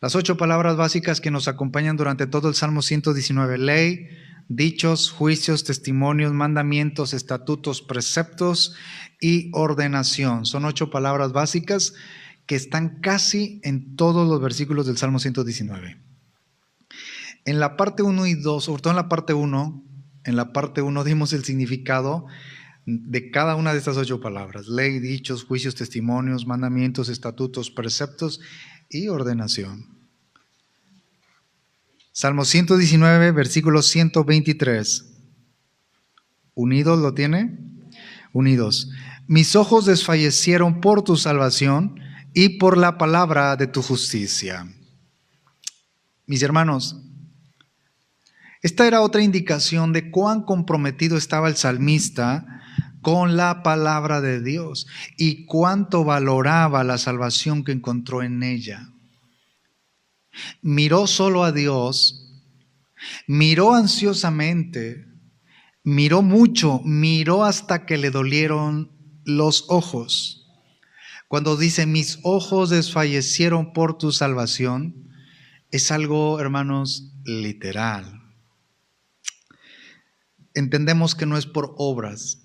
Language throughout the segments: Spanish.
Las 8 palabras básicas que nos acompañan durante todo el Salmo 119: ley, dichos, juicios, testimonios, mandamientos, estatutos, preceptos y ordenación. Son 8 palabras básicas que están casi en todos los versículos del Salmo 119. En la parte 1 y 2, sobre todo en la parte 1 dimos el significado de cada una de estas 8 palabras: ley, dichos, juicios, testimonios, mandamientos, estatutos, preceptos y ordenación. Salmo 119, versículo 123. ¿Unidos lo tiene? Unidos. Mis ojos desfallecieron por tu salvación y por la palabra de tu justicia. Mis hermanos, esta era otra indicación de cuán comprometido estaba el salmista con la palabra de Dios y cuánto valoraba la salvación que encontró en ella. Miró solo a Dios, miró ansiosamente, miró mucho, miró hasta que le dolieron los ojos. Cuando dice, mis ojos desfallecieron por tu salvación, es algo, hermanos, literal. Entendemos que no es por obras,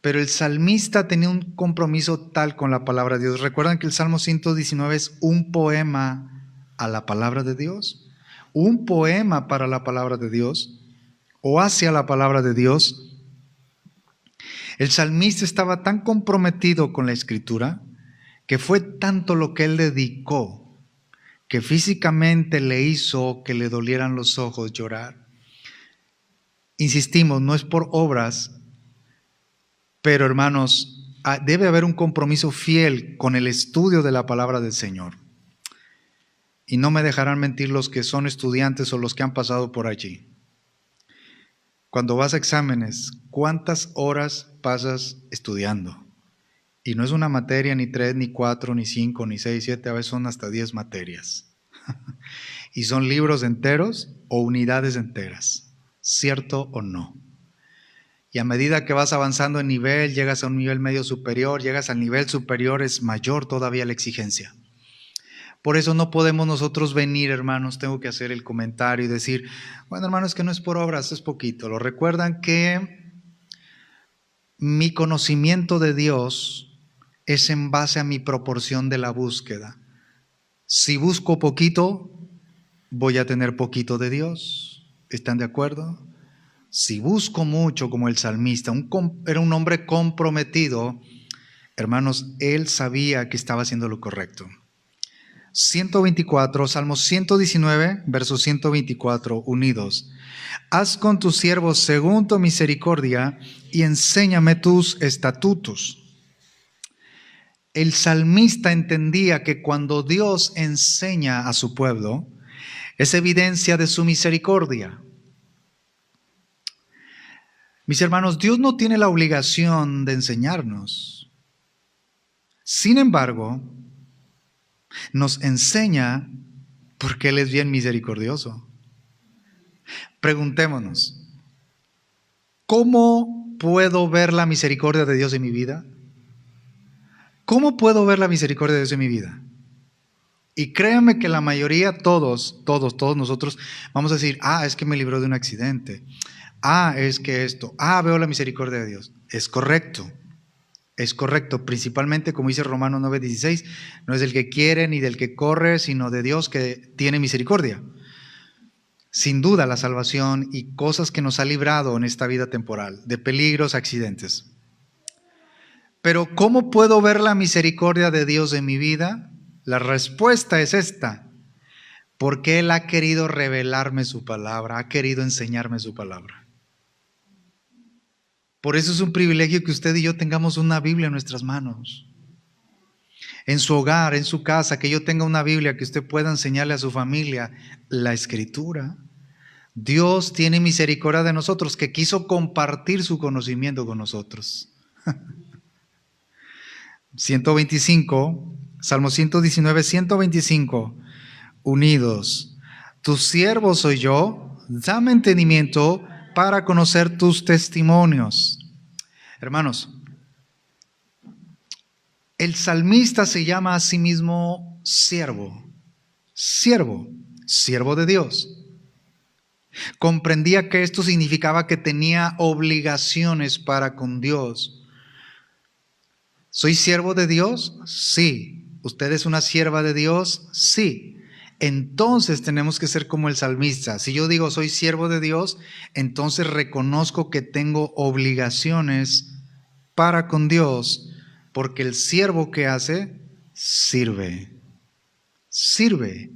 pero el salmista tenía un compromiso tal con la palabra de Dios. ¿Recuerdan que el Salmo 119 es un poema a la palabra de Dios? Un poema para la palabra de Dios o hacia la palabra de Dios. El salmista estaba tan comprometido con la Escritura que fue tanto lo que él dedicó que físicamente le hizo que le dolieran los ojos llorar. Insistimos, no es por obras, pero hermanos, debe haber un compromiso fiel con el estudio de la palabra del Señor. Y no me dejarán mentir los que son estudiantes o los que han pasado por allí. Cuando vas a exámenes, ¿cuántas horas pasas estudiando? Y no es una materia, ni 3, ni 4, ni 5, ni 6, 7, a veces son hasta 10 materias. Y son libros enteros o unidades enteras, ¿cierto o no? Y a medida que vas avanzando en nivel, llegas a un nivel medio superior, llegas al nivel superior, es mayor todavía la exigencia. Por eso no podemos nosotros venir, hermanos, tengo que hacer el comentario y decir, bueno, hermanos, que no es por obras, es poquito. Lo recuerdan que mi conocimiento de Dios es en base a mi proporción de la búsqueda. Si busco poquito, voy a tener poquito de Dios. ¿Están de acuerdo? Si busco mucho, como el salmista, era un hombre comprometido, hermanos, él sabía que estaba haciendo lo correcto. 124, Salmo 119, verso 124, unidos. Haz con tus siervos según tu misericordia y enséñame tus estatutos. El salmista entendía que cuando Dios enseña a su pueblo, es evidencia de su misericordia. Mis hermanos, Dios no tiene la obligación de enseñarnos. Sin embargo, nos enseña porque Él es bien misericordioso. Preguntémonos, ¿cómo puedo ver la misericordia de Dios en mi vida? ¿Cómo puedo ver la misericordia de Dios en mi vida? Y créanme que la mayoría, todos nosotros vamos a decir, es que me libró de un accidente. Es que esto. Veo la misericordia de Dios. Es correcto. Es correcto, principalmente como dice Romanos 9:16, no es del que quiere ni del que corre, sino de Dios que tiene misericordia. Sin duda la salvación y cosas que nos ha librado en esta vida temporal, de peligros, accidentes. Pero ¿cómo puedo ver la misericordia de Dios en mi vida? La respuesta es esta: porque Él ha querido revelarme su palabra, ha querido enseñarme su palabra. Por eso es un privilegio que usted y yo tengamos una Biblia en nuestras manos. En su hogar, en su casa, que yo tenga una Biblia que usted pueda enseñarle a su familia la Escritura. Dios tiene misericordia de nosotros, que quiso compartir su conocimiento con nosotros. 125, Salmo 119, 125, unidos. Tu siervo soy yo, dame entendimiento para conocer tus testimonios. Hermanos, el salmista se llama a sí mismo siervo. siervo, siervo de Dios. Comprendía que esto significaba que tenía obligaciones para con Dios. ¿Soy siervo de Dios? Sí. ¿Usted es una sierva de Dios? Sí. Entonces tenemos que ser como el salmista. Si yo digo soy siervo de Dios, entonces reconozco que tengo obligaciones para con Dios, porque el siervo que hace, sirve. Sirve.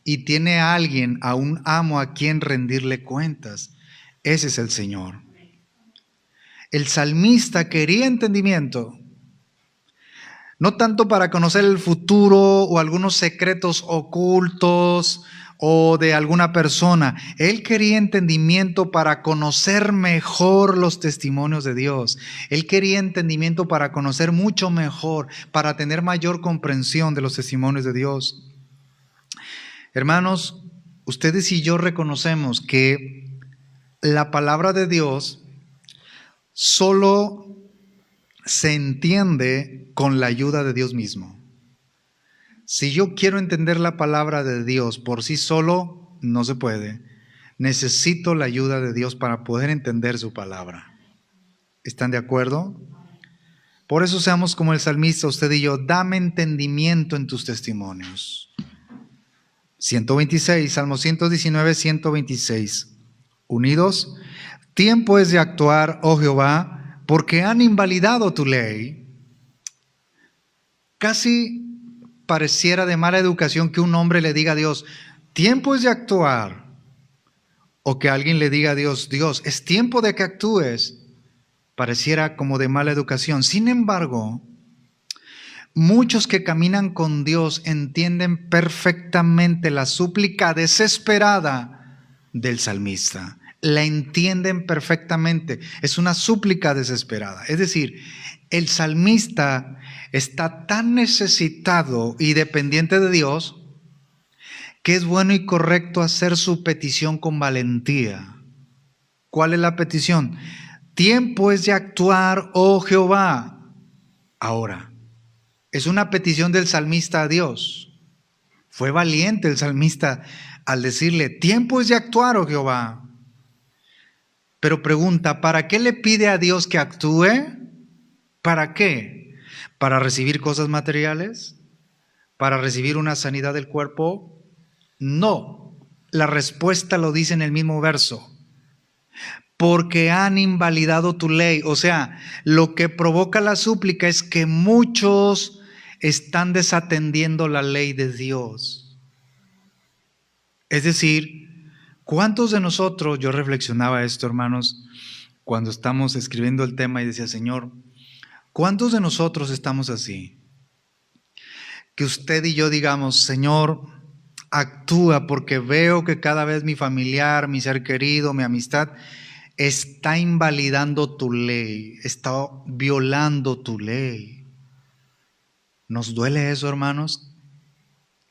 Y tiene a alguien, a un amo a quien rendirle cuentas. Ese es el Señor. El salmista quería entendimiento. No tanto para conocer el futuro o algunos secretos ocultos o de alguna persona. Él quería entendimiento para conocer mejor los testimonios de Dios. Él quería entendimiento para conocer mucho mejor, para tener mayor comprensión de los testimonios de Dios. Hermanos, ustedes y yo reconocemos que la palabra de Dios solo se entiende con la ayuda de Dios mismo. Si yo quiero entender la palabra de Dios por sí solo, no se puede. Necesito la ayuda de Dios para poder entender su palabra. ¿Están de acuerdo? Por eso seamos como el salmista, usted y yo, dame entendimiento en tus testimonios. 126, Salmo 119, 126. Unidos, tiempo es de actuar, oh Jehová, porque han invalidado tu ley. Casi pareciera de mala educación que un hombre le diga a Dios, tiempo es de actuar. O que alguien le diga a Dios, Dios, es tiempo de que actúes. Pareciera como de mala educación. Sin embargo, muchos que caminan con Dios entienden perfectamente la súplica desesperada del salmista. La entienden perfectamente. Es una súplica desesperada. Es decir, el salmista está tan necesitado y dependiente de Dios que es bueno y correcto hacer su petición con valentía. ¿Cuál es la petición? Tiempo es de actuar, oh Jehová. Ahora, es una petición del salmista a Dios. Fue valiente el salmista al decirle, tiempo es de actuar, oh Jehová. Pero pregunta, ¿para qué le pide a Dios que actúe? ¿Para qué? ¿Para recibir cosas materiales? ¿Para recibir una sanidad del cuerpo? No. La respuesta lo dice en el mismo verso. Porque han invalidado tu ley. O sea, lo que provoca la súplica es que muchos están desatendiendo la ley de Dios. Es decir, ¿cuántos de nosotros, yo reflexionaba esto, hermanos, cuando estamos escribiendo el tema y decía, Señor, ¿cuántos de nosotros estamos así? Que usted y yo digamos, Señor, actúa porque veo que cada vez mi familiar, mi ser querido, mi amistad está invalidando tu ley, está violando tu ley. ¿Nos duele eso, hermanos?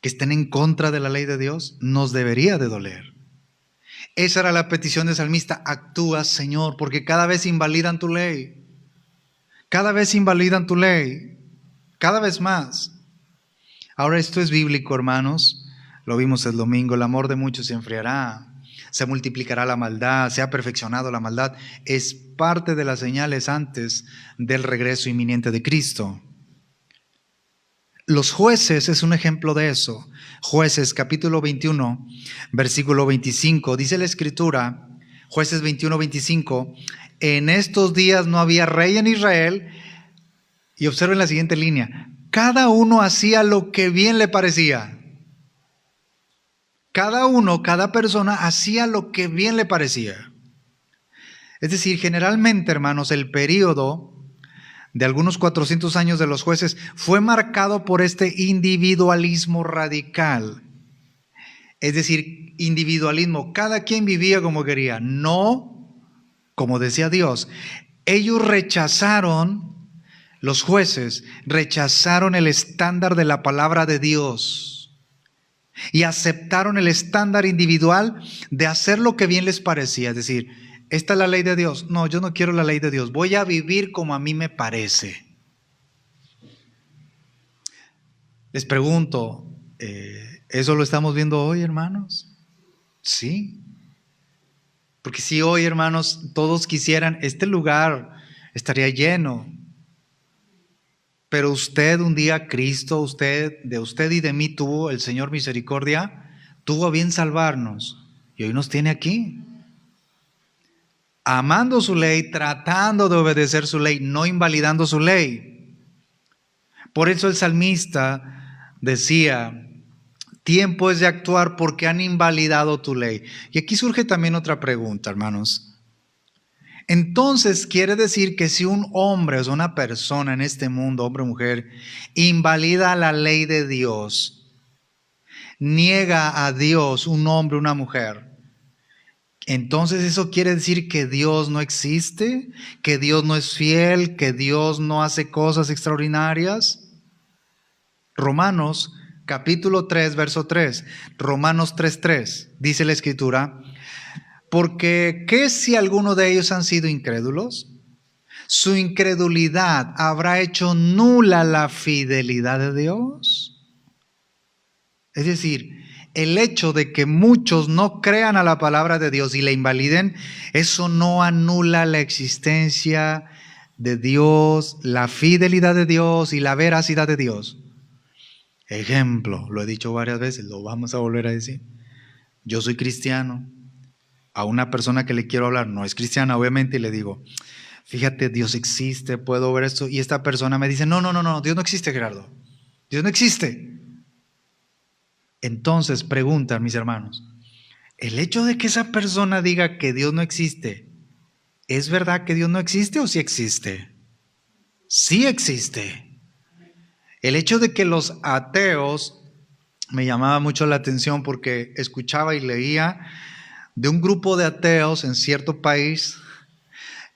Que estén en contra de la ley de Dios, nos debería de doler. Esa era la petición del salmista, actúa, Señor, porque cada vez invalidan tu ley. Cada vez invalidan tu ley, cada vez más. Ahora esto es bíblico, hermanos. Lo vimos el domingo, el amor de muchos se enfriará. Se multiplicará la maldad, se ha perfeccionado la maldad. Es parte de las señales antes del regreso inminente de Cristo. Los jueces es un ejemplo de eso. Jueces capítulo 21, versículo 25. Dice la Escritura, Jueces 21, 25. En estos días no había rey en Israel. Y observen la siguiente línea. Cada uno hacía lo que bien le parecía. Cada persona hacía lo que bien le parecía. Es decir, generalmente, hermanos, el periodo de algunos 400 años de los jueces fue marcado por este individualismo radical. Es decir, individualismo, cada quien vivía como quería, no como decía Dios. Ellos rechazaron, los jueces rechazaron el estándar de la palabra de Dios. Y aceptaron el estándar individual de hacer lo que bien les parecía. Es decir, esta es la ley de Dios. No, yo no quiero la ley de Dios. Voy a vivir como a mí me parece. Les pregunto, ¿Eso lo estamos viendo hoy, hermanos? Sí. Porque si hoy, hermanos, todos quisieran, este lugar estaría lleno. Pero usted un día, Cristo, de usted y de mí tuvo el Señor misericordia, tuvo a bien salvarnos. Y hoy nos tiene aquí. Amando su ley, tratando de obedecer su ley, no invalidando su ley. Por eso el salmista decía, tiempo es de actuar porque han invalidado tu ley. Y aquí surge también otra pregunta, hermanos. Entonces quiere decir que si un hombre o una persona en este mundo, hombre o mujer, invalida la ley de Dios, niega a Dios, un hombre o una mujer, entonces eso quiere decir que Dios no existe, que Dios no es fiel, que Dios no hace cosas extraordinarias. Romanos capítulo 3, verso 3, Romanos 3:3, dice la Escritura, porque ¿qué si alguno de ellos han sido incrédulos? Su incredulidad habrá hecho nula la fidelidad de Dios. Es decir, el hecho de que muchos no crean a la palabra de Dios y la invaliden, eso no anula la existencia de Dios, la fidelidad de Dios y la veracidad de Dios. Ejemplo, lo he dicho varias veces, lo vamos a volver a decir. Yo soy cristiano. A una persona que le quiero hablar, no es cristiana obviamente, y le digo, fíjate, Dios existe, puedo ver esto. Y esta persona me dice, no, Dios no existe, Gerardo. Dios no existe. Entonces preguntan mis hermanos, ¿el hecho de que esa persona diga que Dios no existe, ¿es verdad que Dios no existe o sí existe? Sí existe. El hecho de que los ateos, me llamaba mucho la atención porque escuchaba y leía de un grupo de ateos en cierto país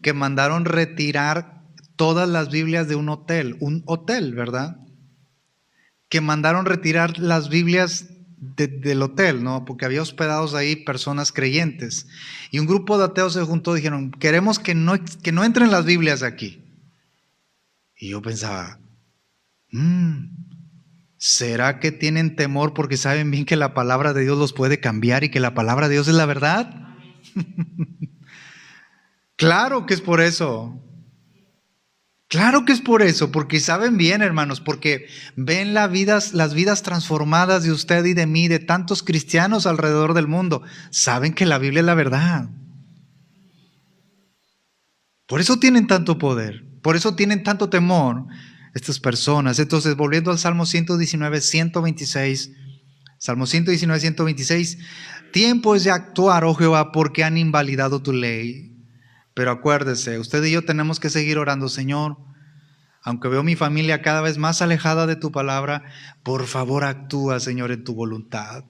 que mandaron retirar todas las Biblias de un hotel, ¿verdad? Que mandaron retirar las Biblias del hotel, ¿no? Porque había hospedados ahí personas creyentes. Y un grupo de ateos se juntó y dijeron, queremos que no entren las Biblias aquí. Y yo pensaba, ¿será que tienen temor porque saben bien que la palabra de Dios los puede cambiar y que la palabra de Dios es la verdad? Claro que es por eso. Claro que es por eso, porque saben bien, hermanos, porque ven las vidas transformadas de usted y de mí, de tantos cristianos alrededor del mundo. Saben que la Biblia es la verdad. Por eso tienen tanto poder, por eso tienen tanto temor estas personas. Entonces, volviendo al Salmo 119, 126, Salmo 119, 126, tiempo es de actuar, oh Jehová, porque han invalidado tu ley. Pero acuérdese, usted y yo tenemos que seguir orando, Señor. Aunque veo mi familia cada vez más alejada de tu palabra, por favor actúa, Señor, en tu voluntad.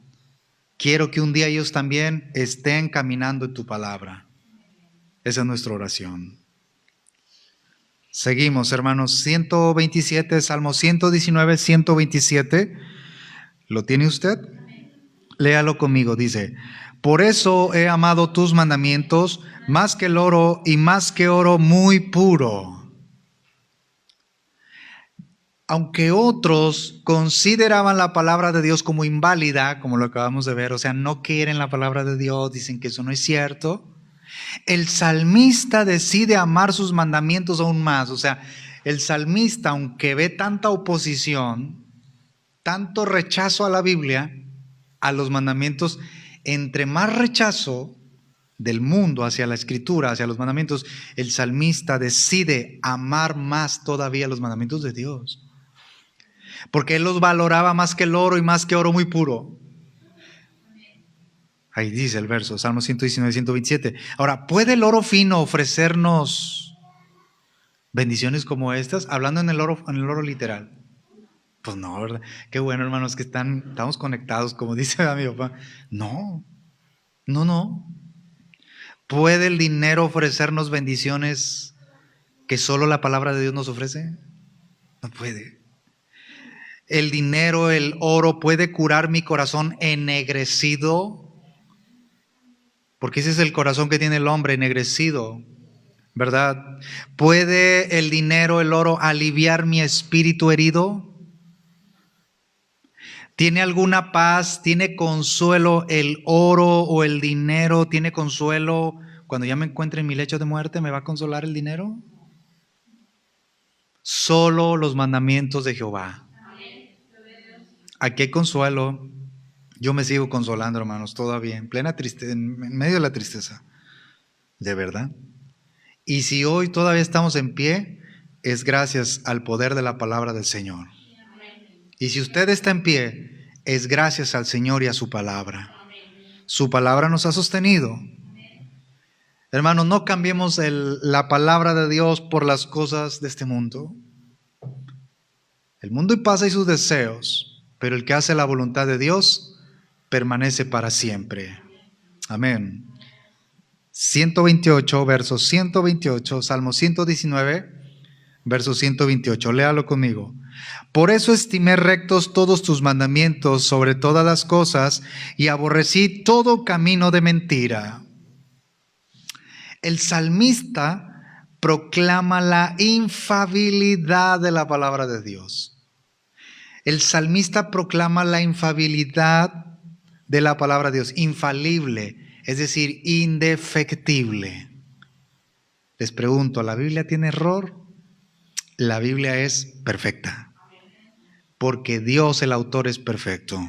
Quiero que un día ellos también estén caminando en tu palabra. Esa es nuestra oración. Seguimos, hermanos. 127, Salmo 119, 127. ¿Lo tiene usted? Léalo conmigo, dice, por eso he amado tus mandamientos más que el oro y más que oro muy puro. Aunque otros consideraban la palabra de Dios como inválida, como lo acabamos de ver, o sea, no quieren la palabra de Dios, dicen que eso no es cierto, el salmista decide amar sus mandamientos aún más. O sea, el salmista, aunque ve tanta oposición, tanto rechazo a la Biblia, a los mandamientos, entre más rechazo del mundo hacia la Escritura, hacia los mandamientos, el salmista decide amar más todavía los mandamientos de Dios. Porque él los valoraba más que el oro y más que oro muy puro. Ahí dice el verso, Salmo 119, 127. Ahora, ¿puede el oro fino ofrecernos bendiciones como estas? Hablando en el oro literal. Pues no, ¿verdad? Qué bueno, hermanos, que estamos conectados, como dice mi papá. No. ¿Puede el dinero ofrecernos bendiciones que solo la palabra de Dios nos ofrece? No puede. El dinero, el oro puede curar mi corazón ennegrecido, porque ese es el corazón que tiene el hombre, ennegrecido, ¿verdad? ¿Puede el dinero, el oro aliviar mi espíritu herido? ¿Tiene alguna paz? ¿Tiene consuelo el oro o el dinero? ¿Tiene consuelo cuando ya me encuentre en mi lecho de muerte? ¿Me va a consolar el dinero? Solo los mandamientos de Jehová. Aquí hay consuelo. Yo me sigo consolando, hermanos, todavía, en plena tristeza, en medio de la tristeza. De verdad. Y si hoy todavía estamos en pie, es gracias al poder de la palabra del Señor. Y si usted está en pie, es gracias al Señor y a su palabra. Su palabra nos ha sostenido. Hermanos, no cambiemos la palabra de Dios por las cosas de este mundo. El mundo pasa y sus deseos, pero el que hace la voluntad de Dios permanece para siempre. Amén. 128, versos 128, Salmo 119, verso 128. Léalo conmigo. Por eso estimé rectos todos tus mandamientos sobre todas las cosas y aborrecí todo camino de mentira. El salmista proclama la infalibilidad de la palabra de Dios. El salmista proclama la infalibilidad de la palabra de Dios, infalible, es decir, indefectible. Les pregunto, ¿la Biblia tiene error? La Biblia es perfecta, porque Dios, el autor, es perfecto.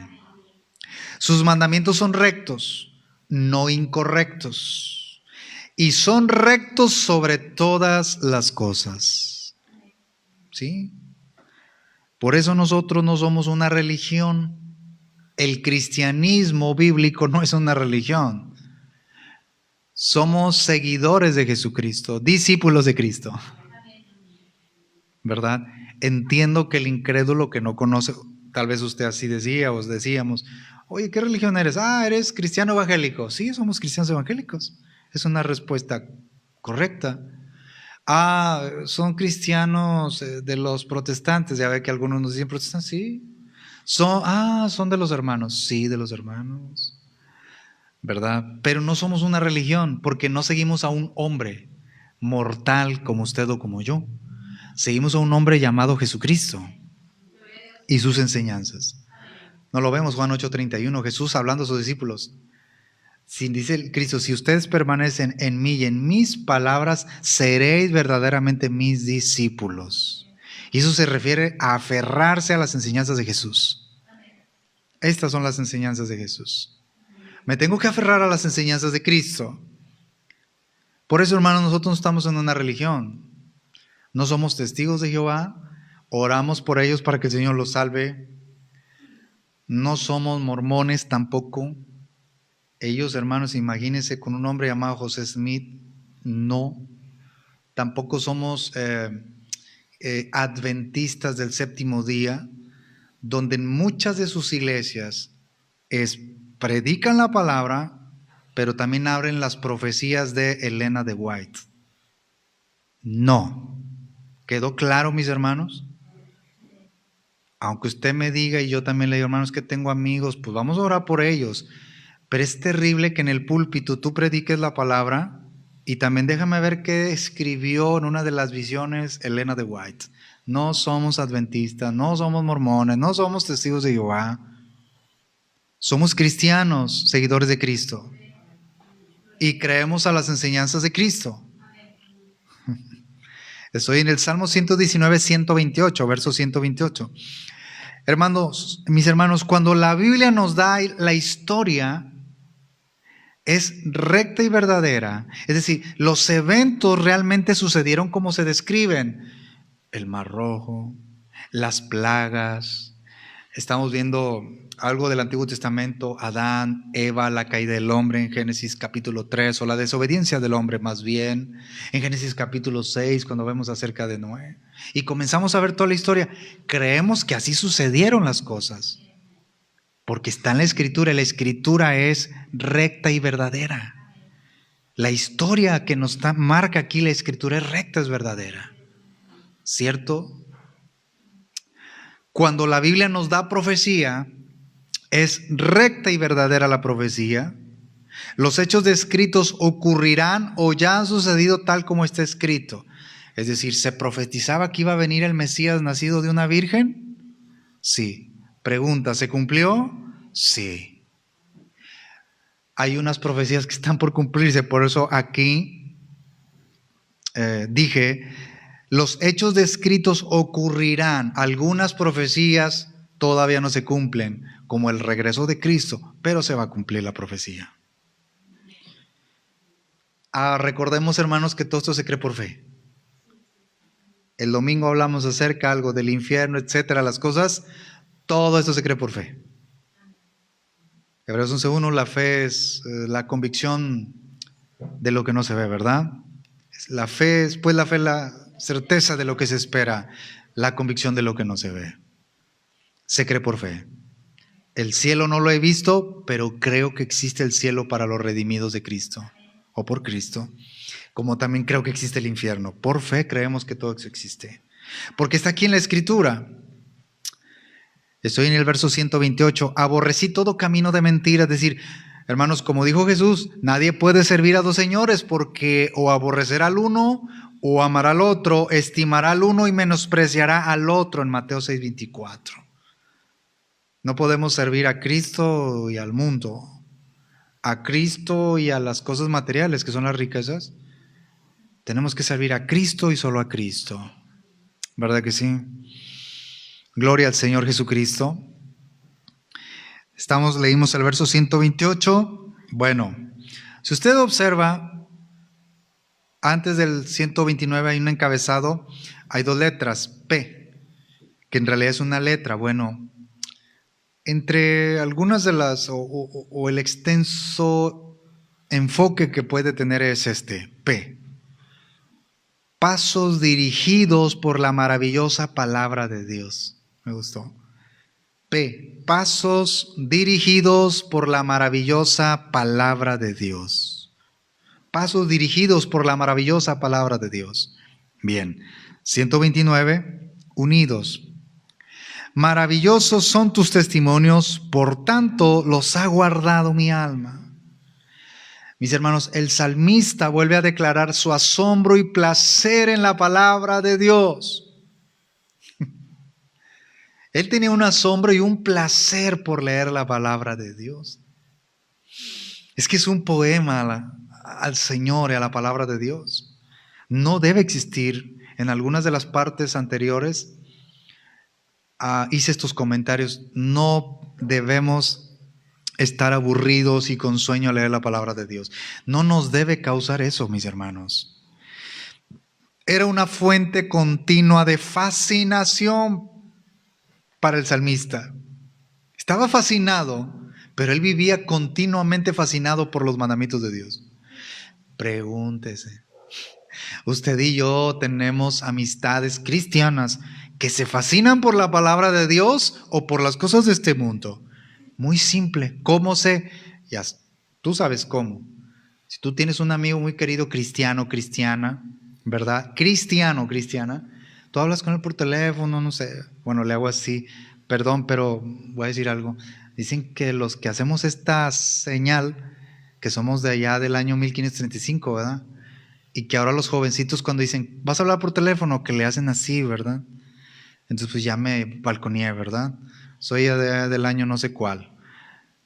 Sus mandamientos son rectos, no incorrectos, y son rectos sobre todas las cosas. ¿Sí? Por eso nosotros no somos una religión. El cristianismo bíblico no es una religión. Somos seguidores de Jesucristo, discípulos de Cristo. ¿Verdad? Entiendo que el incrédulo que no conoce, tal vez usted así decía, os decíamos, oye, ¿qué religión eres? Ah, ¿eres cristiano evangélico? Sí, somos cristianos evangélicos. Es una respuesta correcta. Ah, son cristianos de los protestantes. Ya ve que algunos nos dicen protestantes, sí. Son de los hermanos. Sí, de los hermanos. ¿Verdad? Pero no somos una religión porque no seguimos a un hombre mortal como usted o como yo. Seguimos a un hombre llamado Jesucristo y sus enseñanzas. No lo vemos, Juan 8:31, Jesús hablando a sus discípulos. Dice Cristo, si ustedes permanecen en mí y en mis palabras, seréis verdaderamente mis discípulos. Y eso se refiere a aferrarse a las enseñanzas de Jesús. Estas son las enseñanzas de Jesús. Me tengo que aferrar a las enseñanzas de Cristo. Por eso, hermanos, nosotros no estamos en una religión. No somos testigos de Jehová. Oramos por ellos para que el Señor los salve. No somos mormones tampoco. Ellos, hermanos, imagínense con un hombre llamado José Smith. No. Tampoco somos adventistas del séptimo día, donde en muchas de sus iglesias predican la palabra, pero también abren las profecías de Elena de White. No. ¿Quedó claro, mis hermanos? Aunque usted me diga, y yo también le digo, hermanos, que tengo amigos, pues vamos a orar por ellos. Pero es terrible que en el púlpito tú prediques la palabra y también déjame ver qué escribió en una de las visiones Elena de White. No somos adventistas, no somos mormones, no somos testigos de Jehová. Somos cristianos, seguidores de Cristo. Y creemos a las enseñanzas de Cristo. Estoy en el Salmo 119, 128, verso 128. Hermanos, mis hermanos, cuando la Biblia nos da la historia, es recta y verdadera. Es decir, los eventos realmente sucedieron como se describen. El Mar Rojo, las plagas. Estamos viendo algo del Antiguo Testamento, Adán, Eva, la caída del hombre en Génesis capítulo 3, o la desobediencia del hombre más bien, en Génesis capítulo 6, cuando vemos acerca de Noé. Y comenzamos a ver toda la historia. Creemos que así sucedieron las cosas, porque está en la Escritura es recta y verdadera. La historia que nos marca aquí la Escritura es recta, es verdadera. ¿Cierto? Cuando la Biblia nos da profecía, es recta y verdadera la profecía. Los hechos descritos ocurrirán o ya han sucedido tal como está escrito. Es decir, ¿se profetizaba que iba a venir el Mesías nacido de una virgen? Sí. Pregunta, ¿se cumplió? Sí. Hay unas profecías que están por cumplirse, por eso aquí dije, los hechos descritos ocurrirán. Algunas profecías todavía no se cumplen, como el regreso de Cristo, pero se va a cumplir la profecía. Recordemos, hermanos, que todo esto se cree por fe. El domingo hablamos acerca algo del infierno, etcétera, las cosas. Todo esto se cree por fe. Hebreos 11:1, la fe es la convicción de lo que no se ve, ¿verdad? La fe es, pues la fe, la certeza de lo que se espera, la convicción de lo que no se ve. Se cree por fe. El cielo no lo he visto, pero creo que existe el cielo para los redimidos de Cristo, o por Cristo. Como también creo que existe el infierno. Por fe creemos que todo eso existe. Porque está aquí en la Escritura. Estoy en el verso 128. Aborrecí todo camino de mentira. Es decir, hermanos, como dijo Jesús, nadie puede servir a dos señores porque o aborrecerá al uno o amará al otro, estimará al uno y menospreciará al otro, en Mateo 6:24. No podemos servir a Cristo y al mundo, a Cristo y a las cosas materiales que son las riquezas. Tenemos que servir a Cristo y solo a Cristo. ¿Verdad que sí? Gloria al Señor Jesucristo. Leímos el verso 128. Bueno, si usted observa, antes del 129 hay un encabezado, hay dos letras, P, que en realidad es una letra. Bueno, entre algunas de las, o el extenso enfoque que puede tener es este, P. Pasos dirigidos por la maravillosa palabra de Dios. Me gustó. P. Pasos dirigidos por la maravillosa palabra de Dios. Pasos dirigidos por la maravillosa palabra de Dios. Bien. 129. Unidos. Maravillosos son tus testimonios, por tanto los ha guardado mi alma. Mis hermanos, el salmista vuelve a declarar su asombro y placer en la palabra de Dios. Él tenía un asombro y un placer por leer la palabra de Dios. Es que es un poema al Señor y a la palabra de Dios. No debe existir. En algunas de las partes anteriores hice estos comentarios. No debemos estar aburridos y con sueño a leer la palabra de Dios. No nos debe causar eso, mis hermanos. Era una fuente continua de fascinación para el salmista. Estaba fascinado, pero él vivía continuamente fascinado por los mandamientos de Dios. Pregúntese. Usted y yo tenemos amistades cristianas que se fascinan por la palabra de Dios o por las cosas de este mundo. Muy simple. ¿Cómo ya, tú sabes cómo. Si tú tienes un amigo muy querido cristiano, cristiana, ¿verdad? Cristiano, cristiana, tú hablas con él por teléfono, no sé. Bueno, le hago así. Perdón, pero voy a decir algo. Dicen que los que hacemos esta señal, que somos de allá del año 1535, ¿verdad? Y que ahora los jovencitos cuando dicen, vas a hablar por teléfono, que le hacen así, ¿verdad? Entonces pues ya me balconeé, ¿verdad? Soy del año no sé cuál.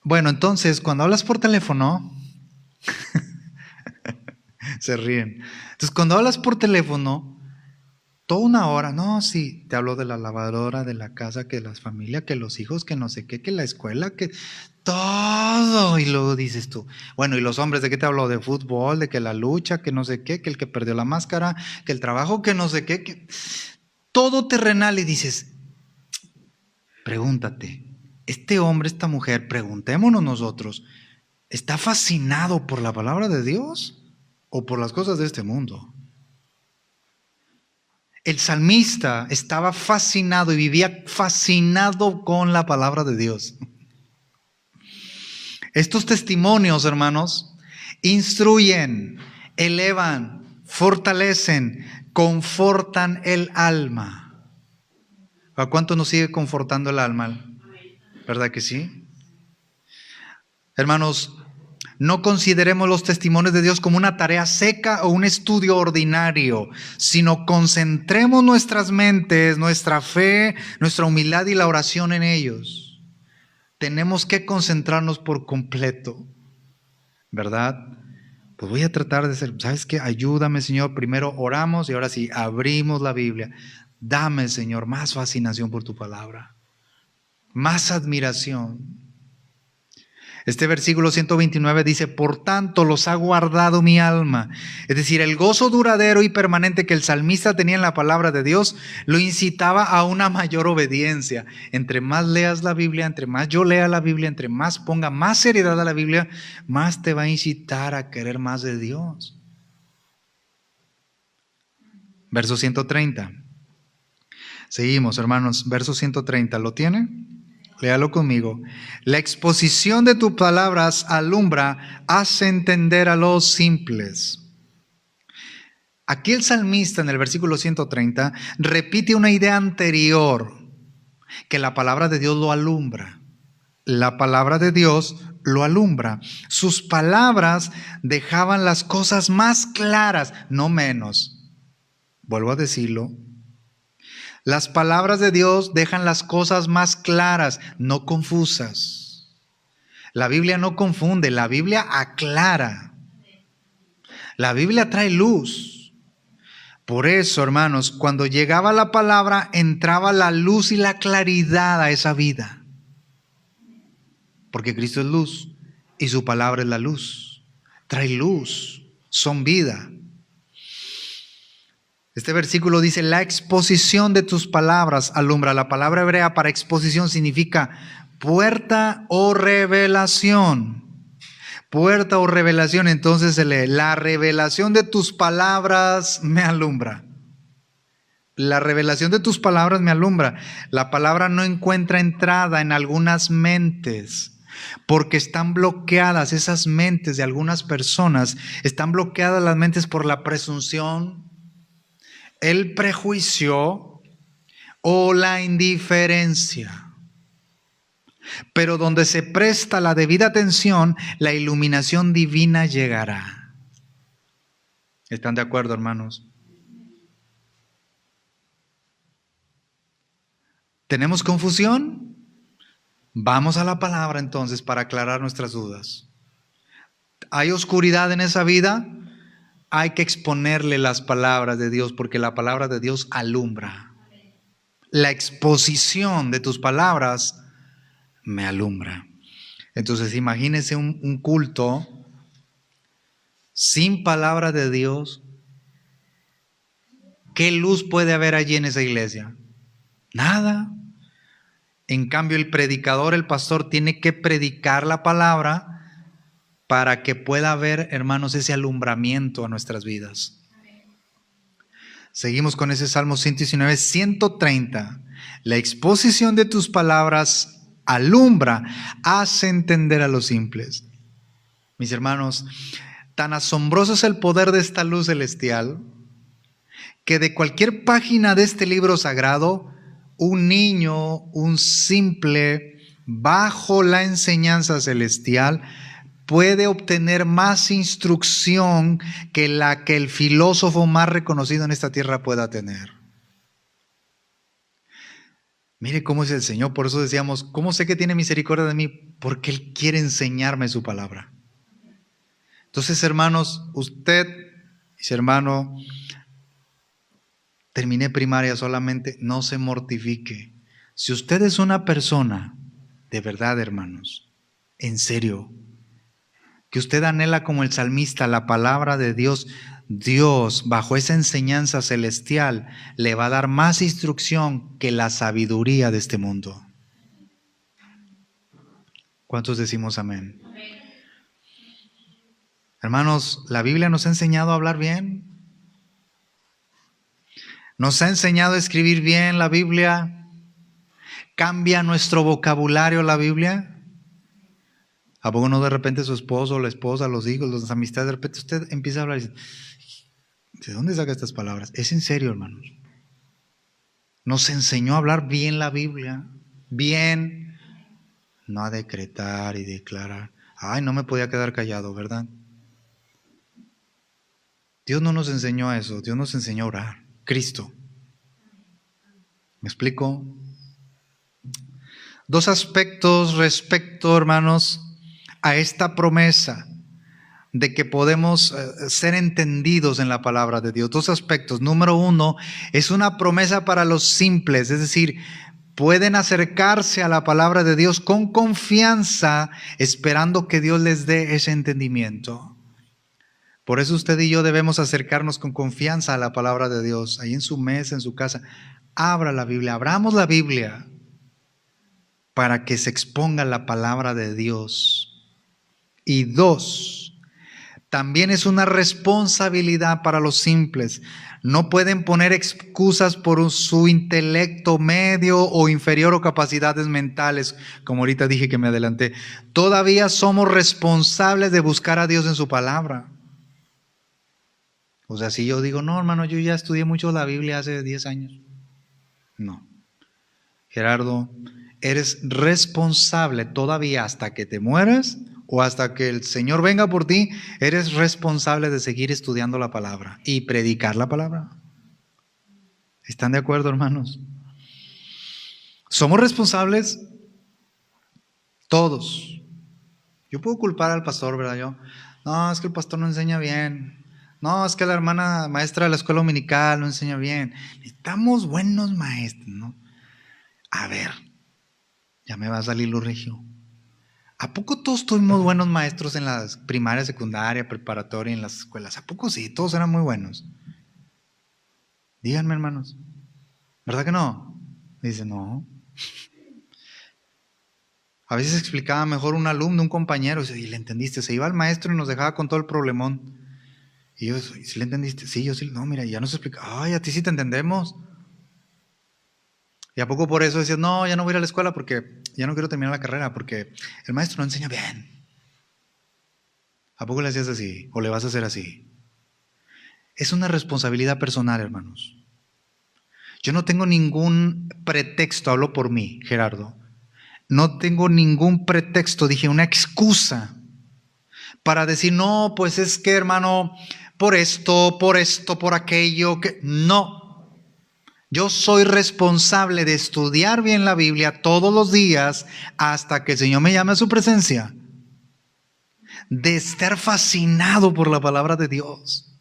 Bueno, entonces cuando hablas por teléfono, se ríen. Entonces cuando hablas por teléfono, toda una hora, no, sí, te hablo de la lavadora, de la casa, que la familia, que los hijos, que no sé qué, que la escuela, que todo. Y luego dices tú, bueno, ¿y los hombres de qué te hablo? De fútbol, de que la lucha, que no sé qué, que el que perdió la máscara, que el trabajo, que no sé qué, que todo terrenal. Y dices, pregúntate, este hombre, esta mujer, preguntémonos nosotros, ¿está fascinado por la palabra de Dios o por las cosas de este mundo? El salmista estaba fascinado y vivía fascinado con la palabra de Dios. Estos testimonios, hermanos, instruyen, elevan, fortalecen, confortan el alma. ¿A cuánto nos sigue confortando el alma? ¿Verdad que sí? Hermanos, No consideremos los testimonios de Dios como una tarea seca o un estudio ordinario, sino concentremos nuestras mentes, nuestra fe, nuestra humildad y la oración en ellos. Tenemos que concentrarnos por completo, ¿verdad? Pues voy a tratar de ser, ¿sabes qué? Ayúdame, Señor. Primero oramos y ahora sí, abrimos la Biblia. Dame, Señor, más fascinación por tu palabra, más admiración. Este versículo 129 dice, por tanto los ha guardado mi alma. Es decir, el gozo duradero y permanente que el salmista tenía en la palabra de Dios lo incitaba a una mayor obediencia. Entre más leas la Biblia, entre más yo lea la Biblia, entre más ponga más seriedad a la Biblia, más te va a incitar a querer más de Dios. Verso 130. Seguimos, hermanos. Verso 130. ¿Lo tiene? Léalo conmigo. La exposición de tus palabras alumbra, hace entender a los simples. Aquí el salmista en el versículo 130 repite una idea anterior, que la palabra de Dios lo alumbra. La palabra de Dios lo alumbra. Sus palabras dejaban las cosas más claras, no menos. Vuelvo a decirlo. Las palabras de Dios dejan las cosas más claras, no confusas. La Biblia no confunde, la Biblia aclara. La Biblia trae luz. Por eso, hermanos, cuando llegaba la palabra, entraba la luz y la claridad a esa vida. Porque Cristo es luz y su palabra es la luz. Trae luz, son vida. Este versículo dice, la exposición de tus palabras alumbra. La palabra hebrea para exposición significa puerta o revelación. Puerta o revelación, entonces se lee, la revelación de tus palabras me alumbra. La revelación de tus palabras me alumbra. La palabra no encuentra entrada en algunas mentes, porque están bloqueadas esas mentes de algunas personas. Están bloqueadas las mentes por la presunción, el prejuicio o la indiferencia. Pero donde se presta la debida atención, la iluminación divina llegará. ¿Están de acuerdo, hermanos? ¿Tenemos confusión? Vamos a la palabra entonces para aclarar nuestras dudas. ¿Hay oscuridad en esa vida? Hay que exponerle las palabras de Dios, porque la palabra de Dios alumbra. La exposición de tus palabras me alumbra. Entonces imagínense un culto sin palabra de Dios. ¿Qué luz puede haber allí en esa iglesia? Nada. En cambio, el predicador, el pastor, tiene que predicar la palabra para que pueda haber, hermanos, ese alumbramiento a nuestras vidas. Seguimos con ese Salmo 119, 130. La exposición de tus palabras alumbra, hace entender a los simples. Mis hermanos, tan asombroso es el poder de esta luz celestial, que de cualquier página de este libro sagrado, un niño, un simple, bajo la enseñanza celestial, puede obtener más instrucción que la que el filósofo más reconocido en esta tierra pueda tener. Mire cómo es el Señor. Por eso decíamos, ¿cómo sé que tiene misericordia de mí? Porque Él quiere enseñarme su palabra. Entonces, hermanos, usted, mis hermanos, terminé primaria solamente, no se mortifique. Si usted es una persona, de verdad, hermanos, en serio, que usted anhela como el salmista la palabra de Dios, Dios, bajo esa enseñanza celestial, le va a dar más instrucción que la sabiduría de este mundo. ¿Cuántos decimos amén? Hermanos, la Biblia nos ha enseñado a hablar bien. Nos ha enseñado a escribir bien la Biblia. ¿Cambia nuestro vocabulario la Biblia? ¿A poco no de repente su esposo, la esposa, los hijos, las amistades, de repente usted empieza a hablar y dice, ¿de dónde saca estas palabras? Es en serio, hermanos. Nos enseñó a hablar bien la Biblia, bien, no a decretar y declarar. Ay, no me podía quedar callado, ¿verdad? Dios no nos enseñó a eso, Dios nos enseñó a orar. Cristo. ¿Me explico? Dos aspectos respecto, hermanos, a esta promesa de que podemos ser entendidos en la palabra de Dios. Dos aspectos. Número uno, es una promesa para los simples, es decir, pueden acercarse a la palabra de Dios con confianza, esperando que Dios les dé ese entendimiento. Por eso usted y yo debemos acercarnos con confianza a la palabra de Dios, ahí en su mesa, en su casa. Abra la Biblia, abramos la Biblia para que se exponga la palabra de Dios. Y dos, también es una responsabilidad para los simples. No pueden poner excusas por su intelecto medio o inferior o capacidades mentales, como ahorita dije que me adelanté. Todavía somos responsables de buscar a Dios en su palabra. O sea, si yo digo, no, hermano, yo ya estudié mucho la Biblia hace 10 años. No. Gerardo, eres responsable todavía hasta que te mueras o hasta que el Señor venga por ti, eres responsable de seguir estudiando la palabra y predicar la palabra. ¿Están de acuerdo, hermanos? Somos responsables todos. Yo puedo culpar al pastor, ¿verdad? No, es que el pastor no enseña bien. No, es que la hermana maestra de la escuela dominical no enseña bien. Necesitamos buenos maestros, ¿no? A ver, ya me va a salir lo regio. ¿A poco todos tuvimos buenos maestros en las primaria, secundaria, preparatoria, en las escuelas? ¿A poco sí? Todos eran muy buenos. Díganme, hermanos. ¿Verdad que no? Dice, no. A veces explicaba mejor un alumno, un compañero, y le entendiste. Se iba al maestro y nos dejaba con todo el problemón. Y yo, ¿sí le entendiste? Sí, yo sí. No, mira, ya nos explica. Ay, a ti sí te entendemos. Y a poco por eso decías, no, ya no voy a ir a la escuela porque ya no quiero terminar la carrera porque el maestro no enseña bien. ¿A poco le hacías así? ¿O le vas a hacer así? Es una responsabilidad personal, hermanos. Yo no tengo ningún pretexto, hablo por mí, Gerardo. No tengo ningún pretexto, dije, una excusa para decir, no, pues es que, hermano, por esto, por aquello, que no. Yo soy responsable de estudiar bien la Biblia todos los días hasta que el Señor me llame a su presencia. De estar fascinado por la palabra de Dios.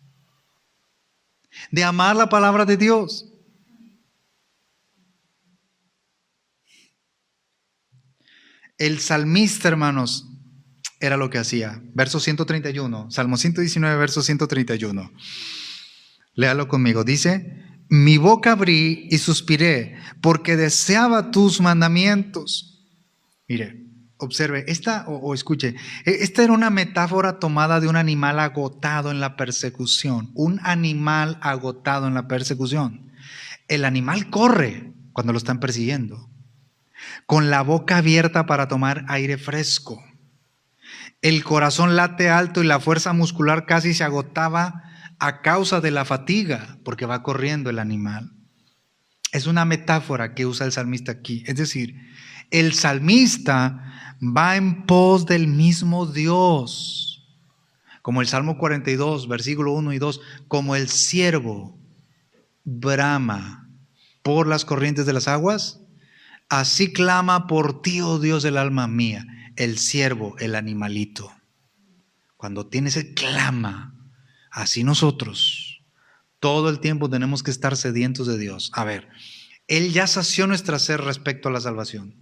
De amar la palabra de Dios. El salmista, hermanos, era lo que hacía. Verso 131, Salmo 119, verso 131. Léalo conmigo. Dice, mi boca abrí y suspiré porque deseaba tus mandamientos. Mire, observe, escuche, esta era una metáfora tomada de un animal agotado en la persecución. Un animal agotado en la persecución. El animal corre cuando lo están persiguiendo, con la boca abierta para tomar aire fresco. El corazón late alto y la fuerza muscular casi se agotaba a causa de la fatiga, porque va corriendo el animal. Es una metáfora que usa el salmista aquí. Es decir, el salmista va en pos del mismo Dios. Como el Salmo 42, versículo 1 y 2, como el ciervo brama por las corrientes de las aguas, así clama por ti, oh Dios del alma mía. El ciervo, el animalito. Cuando tiene ese clama, así nosotros, todo el tiempo tenemos que estar sedientos de Dios. A ver, Él ya sació nuestra sed respecto a la salvación,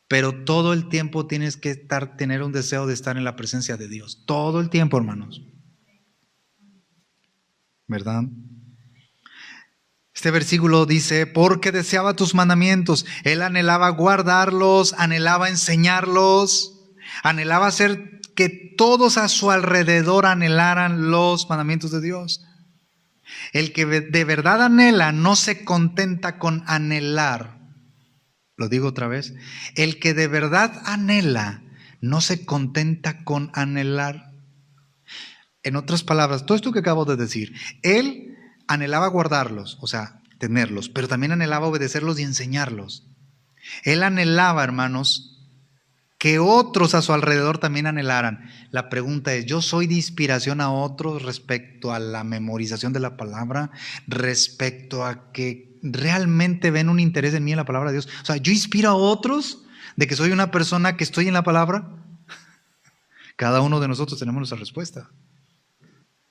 pero todo el tiempo tienes que tener un deseo de estar en la presencia de Dios. Todo el tiempo, hermanos. ¿Verdad? Este versículo dice, porque deseaba tus mandamientos. Él anhelaba guardarlos, anhelaba enseñarlos, anhelaba hacer que todos a su alrededor anhelaran los mandamientos de Dios. El que de verdad anhela no se contenta con anhelar. Lo digo otra vez. El que de verdad anhela no se contenta con anhelar. En otras palabras, todo esto que acabo de decir, él anhelaba guardarlos, o sea, tenerlos, pero también anhelaba obedecerlos y enseñarlos. Él anhelaba, hermanos, que otros a su alrededor también anhelaran. La pregunta es, ¿yo soy de inspiración a otros respecto a la memorización de la palabra? Respecto a que realmente ven un interés en mí en la palabra de Dios. O sea, ¿yo inspiro a otros de que soy una persona que estoy en la palabra? Cada uno de nosotros tenemos nuestra respuesta.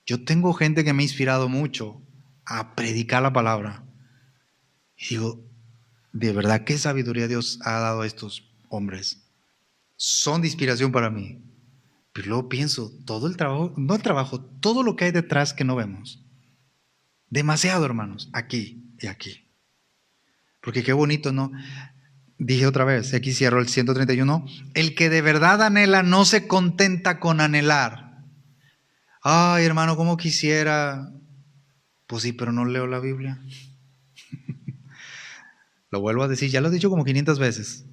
Yo tengo gente que me ha inspirado mucho a predicar la palabra. Y digo, de verdad, ¿qué sabiduría Dios ha dado a estos hombres? Son de inspiración para mí. Pero luego pienso, todo el trabajo, no el trabajo, todo lo que hay detrás que no vemos. Demasiado, hermanos, aquí y aquí. Porque qué bonito, ¿no? Dije otra vez, aquí cierro el 131. El que de verdad anhela no se contenta con anhelar. Ay, hermano, ¿cómo quisiera? Pues sí, pero no leo la Biblia. Lo vuelvo a decir, ya lo he dicho como 500 veces.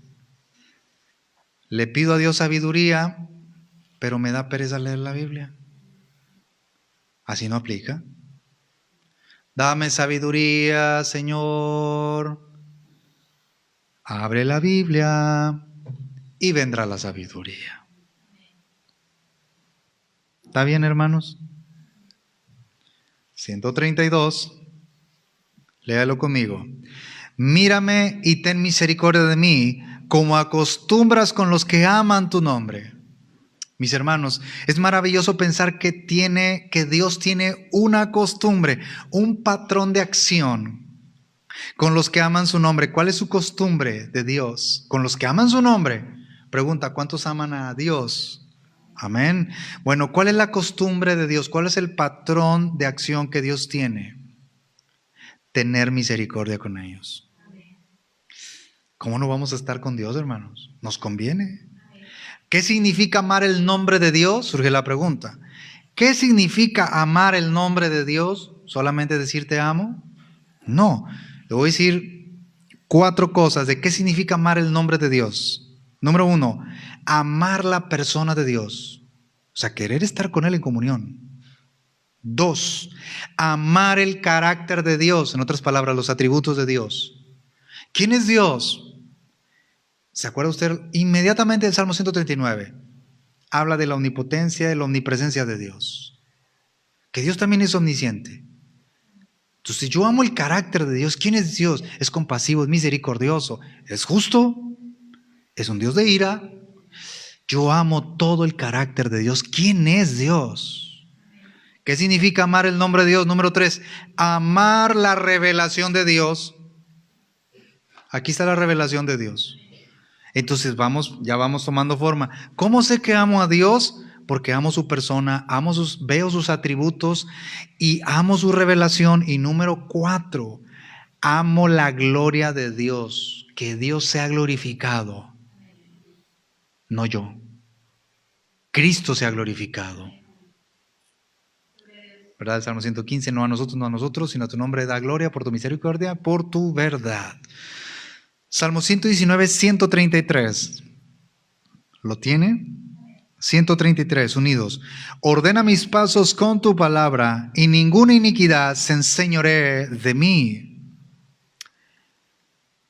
Le pido a Dios sabiduría, pero me da pereza leer la Biblia. Así no aplica. Dame sabiduría, Señor. Abre la Biblia y vendrá la sabiduría. ¿Está bien, hermanos? 132. Léalo conmigo. Mírame y ten misericordia de mí, como acostumbras con los que aman tu nombre. Mis hermanos, es maravilloso pensar que Dios tiene una costumbre, un patrón de acción con los que aman su nombre. ¿Cuál es su costumbre de Dios? Con los que aman su nombre. Pregunta, ¿cuántos aman a Dios? Amén. Bueno, ¿cuál es la costumbre de Dios? ¿Cuál es el patrón de acción que Dios tiene? Tener misericordia con ellos. ¿Cómo no vamos a estar con Dios, hermanos? Nos conviene. ¿Qué significa amar el nombre de Dios? Surge la pregunta. ¿Qué significa amar el nombre de Dios? ¿Solamente decir te amo? No. Le voy a decir 4 cosas de qué significa amar el nombre de Dios. Número 1, amar la persona de Dios. O sea, querer estar con Él en comunión. 2, amar el carácter de Dios. En otras palabras, los atributos de Dios. ¿Quién es Dios? ¿Se acuerda usted inmediatamente del Salmo 139? Habla de la omnipotencia, de la omnipresencia de Dios. Que Dios también es omnisciente. Entonces, si yo amo el carácter de Dios, ¿quién es Dios? Es compasivo, es misericordioso, es justo, es un Dios de ira. Yo amo todo el carácter de Dios. ¿Quién es Dios? ¿Qué significa amar el nombre de Dios? Número 3, amar la revelación de Dios. Aquí está la revelación de Dios. Entonces ya vamos tomando forma. ¿Cómo sé que amo a Dios? Porque amo su persona, veo sus atributos y amo su revelación. Y número 4, amo la gloria de Dios, que Dios sea glorificado, no yo. Cristo sea glorificado. ¿Verdad? El Salmo 115, no a nosotros, sino a tu nombre da gloria por tu misericordia, por tu verdad. Salmo 119, 133. ¿Lo tiene? 133, unidos. Ordena mis pasos con tu palabra y ninguna iniquidad se enseñoree de mí.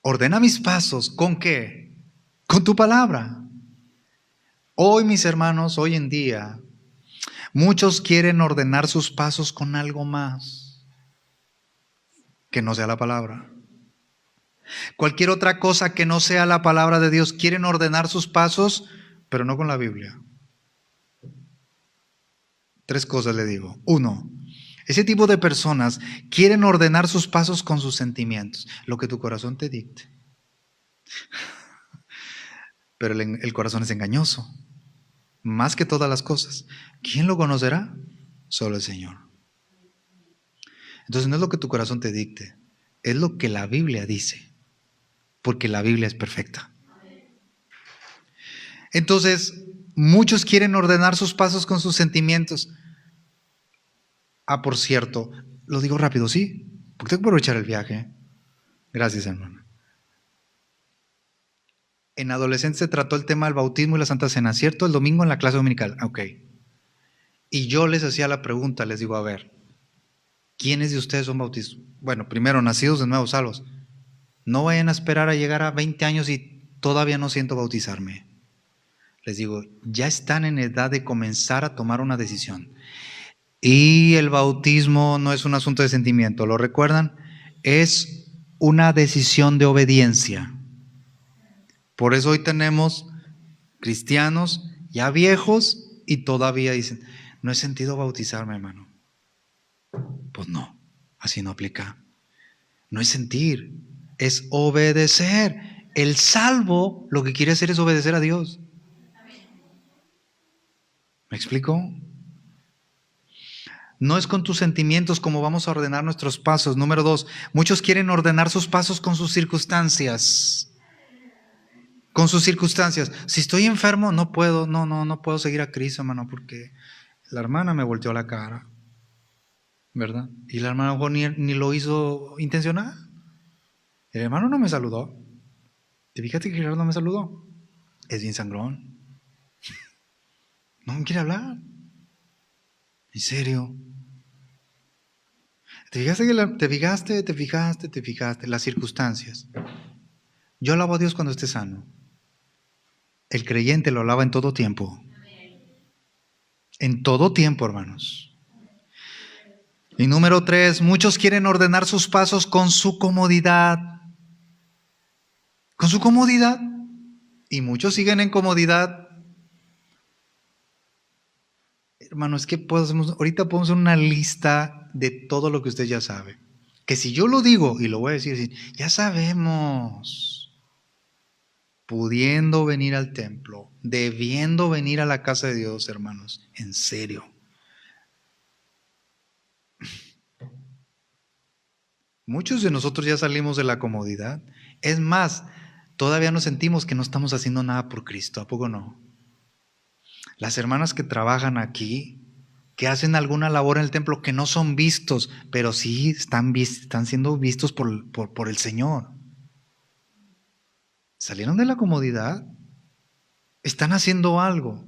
Ordena mis pasos, ¿con qué? Con tu palabra. Hoy, mis hermanos, hoy en día, muchos quieren ordenar sus pasos con algo más que no sea la palabra. Cualquier otra cosa que no sea la palabra de Dios, quieren ordenar sus pasos, pero no con la Biblia. 3 cosas le digo. 1, ese tipo de personas quieren ordenar sus pasos con sus sentimientos, lo que tu corazón te dicte. Pero el corazón es engañoso, más que todas las cosas. ¿Quién lo conocerá? Solo el Señor. Entonces no es lo que tu corazón te dicte, es lo que la Biblia dice, porque la Biblia es perfecta. Entonces, muchos quieren ordenar sus pasos con sus sentimientos. Por cierto, lo digo rápido, ¿sí? Porque tengo que aprovechar el viaje. Gracias, hermano. En adolescencia se trató el tema del bautismo y la Santa Cena, ¿cierto? El domingo en la clase dominical. Ok. Y yo les hacía la pregunta, les digo, a ver, ¿quiénes de ustedes son bautizados? Bueno, primero, nacidos de nuevo, salvos. No vayan a esperar a llegar a 20 años y todavía no siento bautizarme. les digo, ya están en edad de comenzar a tomar una decisión. Y el bautismo no es un asunto de sentimiento, ¿lo recuerdan? Es una decisión de obediencia. Por eso hoy tenemos cristianos ya viejos y todavía dicen, no he sentido bautizarme, hermano. Pues no, así no aplica. No es sentir, es obedecer. El salvo lo que quiere hacer es obedecer a Dios. ¿Me explico? No es con tus sentimientos como vamos a ordenar nuestros pasos. Número 2, muchos quieren ordenar sus pasos con sus circunstancias. Con sus circunstancias. Si estoy enfermo, no puedo seguir a Cristo, hermano, porque la hermana me volteó la cara, ¿verdad? Y la hermana ni lo hizo intencional. El hermano no me saludó. ¿Te fijaste que Gerardo no me saludó? Es bien sangrón. No me quiere hablar. ¿En serio? ¿Te fijaste las circunstancias? Yo alabo a Dios cuando esté sano. El creyente lo alaba en todo tiempo. En todo tiempo, hermanos. Y número 3, muchos quieren ordenar sus pasos con su comodidad. Con su comodidad. Y muchos siguen en comodidad. Hermano, es que ahorita podemos hacer una lista de todo lo que usted ya sabe. Que si yo lo digo, y lo voy a decir, ya sabemos. Pudiendo venir al templo, debiendo venir a la casa de Dios, hermanos, en serio. Muchos de nosotros ya salimos de la comodidad. Es más, todavía nos sentimos que no estamos haciendo nada por Cristo, ¿a poco no? Las hermanas que trabajan aquí, que hacen alguna labor en el templo, que no son vistos, pero sí están siendo vistos por el Señor. ¿Salieron de la comodidad? Están haciendo algo.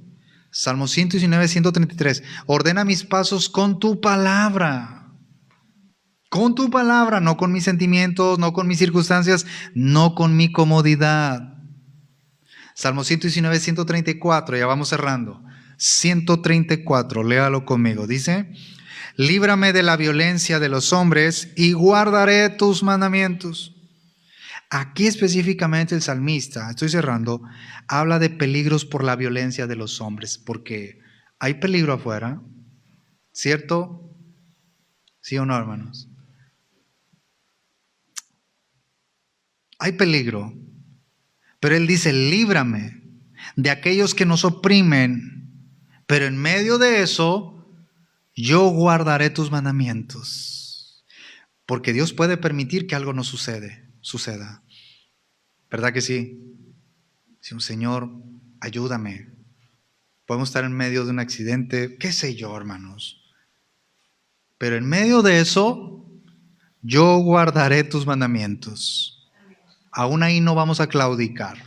Salmo 119, 133. Ordena mis pasos con tu palabra. Con tu palabra, no con mis sentimientos, no con mis circunstancias, no con mi comodidad. Salmo 119, 134, ya vamos cerrando. 134, léalo conmigo. Dice, líbrame de la violencia de los hombres y guardaré tus mandamientos. Aquí específicamente el salmista, estoy cerrando, habla de peligros por la violencia de los hombres, porque hay peligro afuera, ¿cierto? ¿Sí o no, hermanos? Hay peligro, pero él dice, líbrame de aquellos que nos oprimen, pero en medio de eso, yo guardaré tus mandamientos, porque Dios puede permitir que algo no suceda. ¿Verdad que sí? Si un Señor, ayúdame. Podemos estar en medio de un accidente, qué sé yo, hermanos. Pero en medio de eso, yo guardaré tus mandamientos. Aún ahí no vamos a claudicar.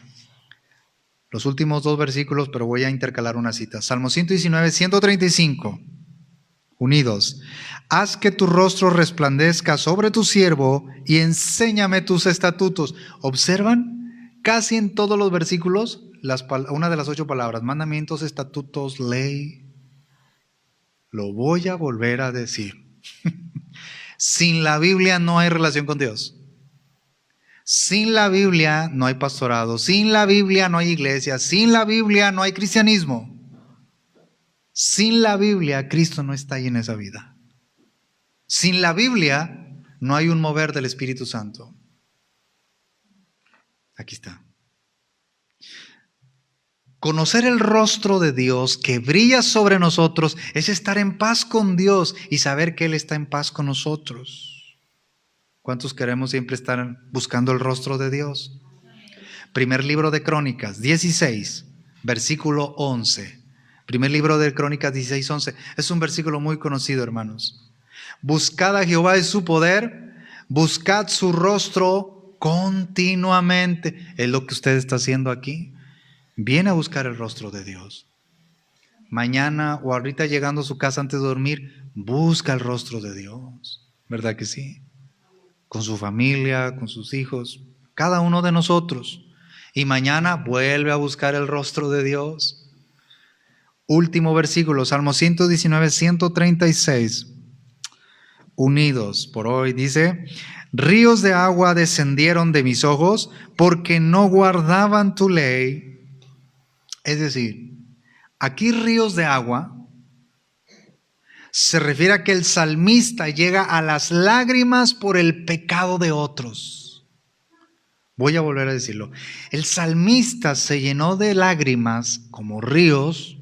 Los últimos 2 versículos, pero voy a intercalar una cita. Salmo 119, 135. Unidos. Haz que tu rostro resplandezca sobre tu siervo y enséñame tus estatutos. ¿Observan? Casi en todos los versículos, una de las 8 palabras, mandamientos, estatutos, ley. Lo voy a volver a decir. Sin la Biblia no hay relación con Dios. Sin la Biblia no hay pastorado. Sin la Biblia no hay iglesia. Sin la Biblia no hay cristianismo. Sin la Biblia, Cristo no está ahí en esa vida. Sin la Biblia, no hay un mover del Espíritu Santo. Aquí está. Conocer el rostro de Dios que brilla sobre nosotros es estar en paz con Dios y saber que Él está en paz con nosotros. ¿Cuántos queremos siempre estar buscando el rostro de Dios? Primer libro de Crónicas, 16, versículo 11. Primer libro de Crónicas 16, 11. Es un versículo muy conocido, hermanos. Buscad a Jehová y su poder, buscad su rostro continuamente. Es lo que usted está haciendo aquí. Viene a buscar el rostro de Dios. Mañana o ahorita llegando a su casa antes de dormir, busca el rostro de Dios. ¿Verdad que sí? Con su familia, con sus hijos, cada uno de nosotros. y mañana vuelve a buscar el rostro de Dios. Último versículo, Salmo 119, 136. Unidos por hoy, dice: ríos de agua descendieron de mis ojos porque no guardaban tu ley. Es decir, aquí ríos de agua se refiere a que el salmista llega a las lágrimas por el pecado de otros. Voy a volver a decirlo. El salmista se llenó de lágrimas como ríos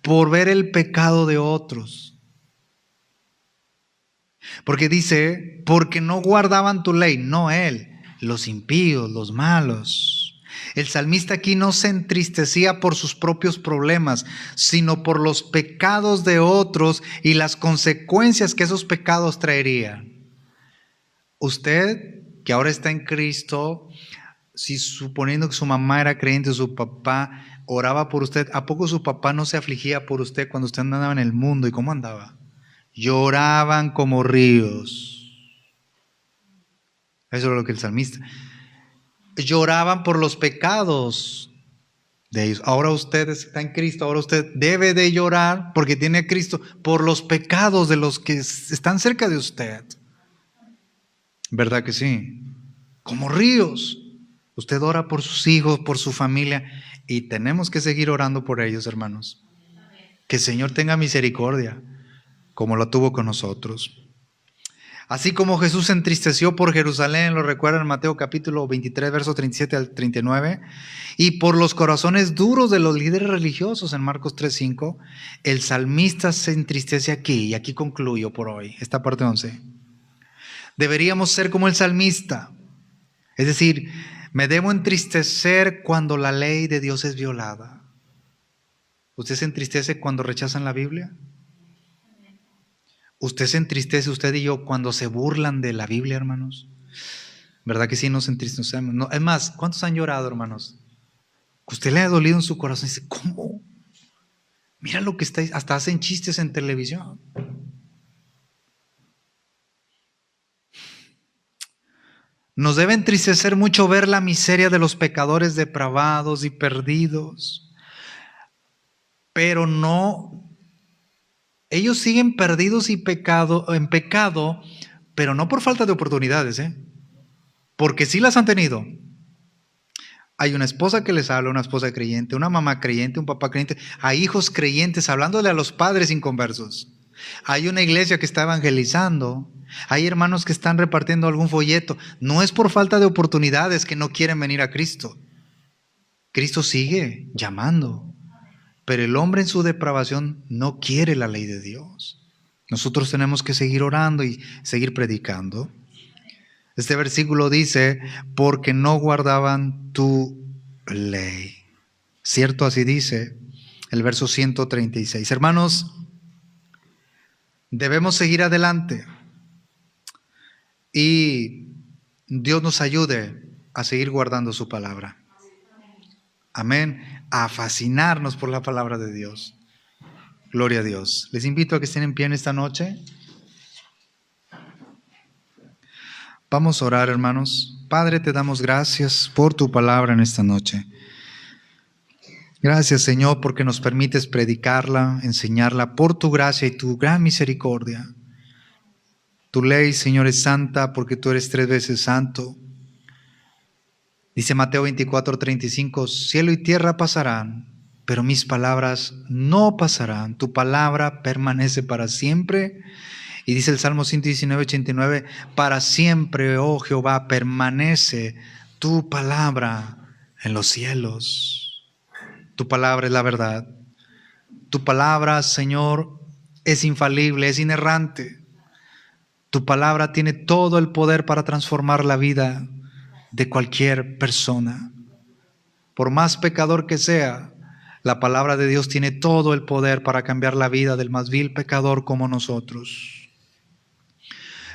por ver el pecado de otros. Porque dice, porque no guardaban tu ley, no él, los impíos, los malos. El salmista aquí no se entristecía por sus propios problemas, sino por los pecados de otros y las consecuencias que esos pecados traerían. Usted, que ahora está en Cristo, si suponiendo que su mamá era creyente, su papá oraba por usted, ¿a poco su papá no se afligía por usted cuando usted andaba en el mundo? ¿Y cómo andaba? Lloraban como ríos. Eso es lo que el salmista. Lloraban por los pecados de ellos. Ahora usted está en Cristo, ahora usted debe de llorar porque tiene a Cristo por los pecados de los que están cerca de usted. ¿Verdad que sí? Como ríos. Usted ora por sus hijos, por su familia, y tenemos que seguir orando por ellos, hermanos. Que el Señor tenga misericordia, como lo tuvo con nosotros. Así como Jesús se entristeció por Jerusalén, lo recuerdan en Mateo capítulo 23, versos 37 al 39, y por los corazones duros de los líderes religiosos en Marcos 3:5, el salmista se entristece aquí, y aquí concluyo por hoy, esta parte 11. Deberíamos ser como el salmista, es decir, me debo entristecer cuando la ley de Dios es violada. ¿Usted se entristece cuando rechazan la Biblia? ¿Usted se entristece, usted y yo, cuando se burlan de la Biblia, hermanos? ¿Verdad que sí nos entristecemos? No, es más, ¿cuántos han llorado, hermanos? Usted le ha dolido en su corazón y dice, ¿cómo? Mira lo que está, hasta hacen chistes en televisión. Nos debe entristecer mucho ver la miseria de los pecadores depravados y perdidos. Pero no... Ellos siguen perdidos y en pecado, pero no por falta de oportunidades, porque sí las han tenido. Hay una esposa que les habla, una esposa creyente, una mamá creyente, un papá creyente. Hay hijos creyentes hablándole a los padres inconversos. Hay una iglesia que está evangelizando. Hay hermanos que están repartiendo algún folleto. No es por falta de oportunidades que no quieren venir a Cristo. Cristo sigue llamando. Pero el hombre en su depravación no quiere la ley de Dios. Nosotros tenemos que seguir orando y seguir predicando. Este versículo dice, porque no guardaban tu ley. ¿Cierto? Así dice el verso 136. Hermanos, debemos seguir adelante y Dios nos ayude a seguir guardando su palabra. Amén. A fascinarnos por la palabra de Dios. Gloria a Dios. Les invito a que estén en pie en esta noche. Vamos a orar, hermanos. Padre, te damos gracias por tu palabra en esta noche. Gracias, Señor, porque nos permites predicarla, enseñarla por tu gracia y tu gran misericordia. Tu ley, Señor, es santa porque tú eres 3 veces santo. Dice Mateo 24:35, cielo y tierra pasarán, pero mis palabras no pasarán. Tu palabra permanece para siempre. Y dice el Salmo 119:89, para siempre, oh Jehová, permanece tu palabra en los cielos. Tu palabra es la verdad. Tu palabra, Señor, es infalible, es inerrante. Tu palabra tiene todo el poder para transformar la vida de cualquier persona. Por más pecador que sea, la palabra de Dios tiene todo el poder para cambiar la vida del más vil pecador como nosotros.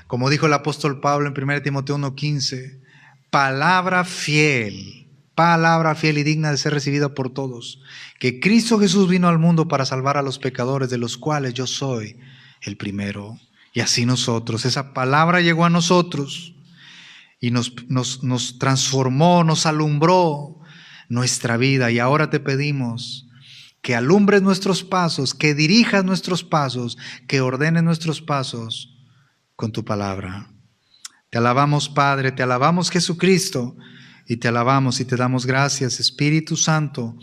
Como dijo el apóstol Pablo en 1 Timoteo 1:15, palabra fiel y digna de ser recibida por todos, que Cristo Jesús vino al mundo para salvar a los pecadores, de los cuales yo soy el primero. Y así nosotros, esa palabra llegó a nosotros. y nos transformó, nos alumbró nuestra vida. Y ahora te pedimos que alumbres nuestros pasos, que dirijas nuestros pasos, que ordenes nuestros pasos con tu palabra. Te alabamos, Padre, te alabamos, Jesucristo, y te alabamos y te damos gracias, Espíritu Santo.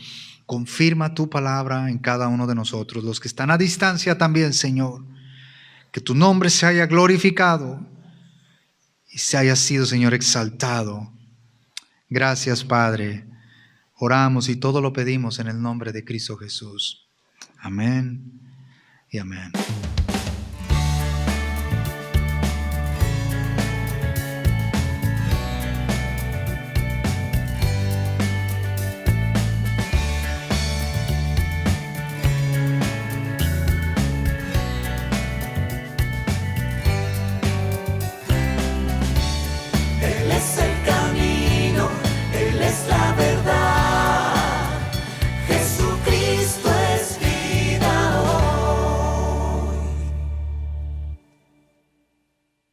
Confirma tu palabra en cada uno de nosotros, los que están a distancia también, Señor. Que tu nombre se haya glorificado y se haya sido, Señor, exaltado. Gracias, Padre. Oramos y todo lo pedimos en el nombre de Cristo Jesús. Amén y amén.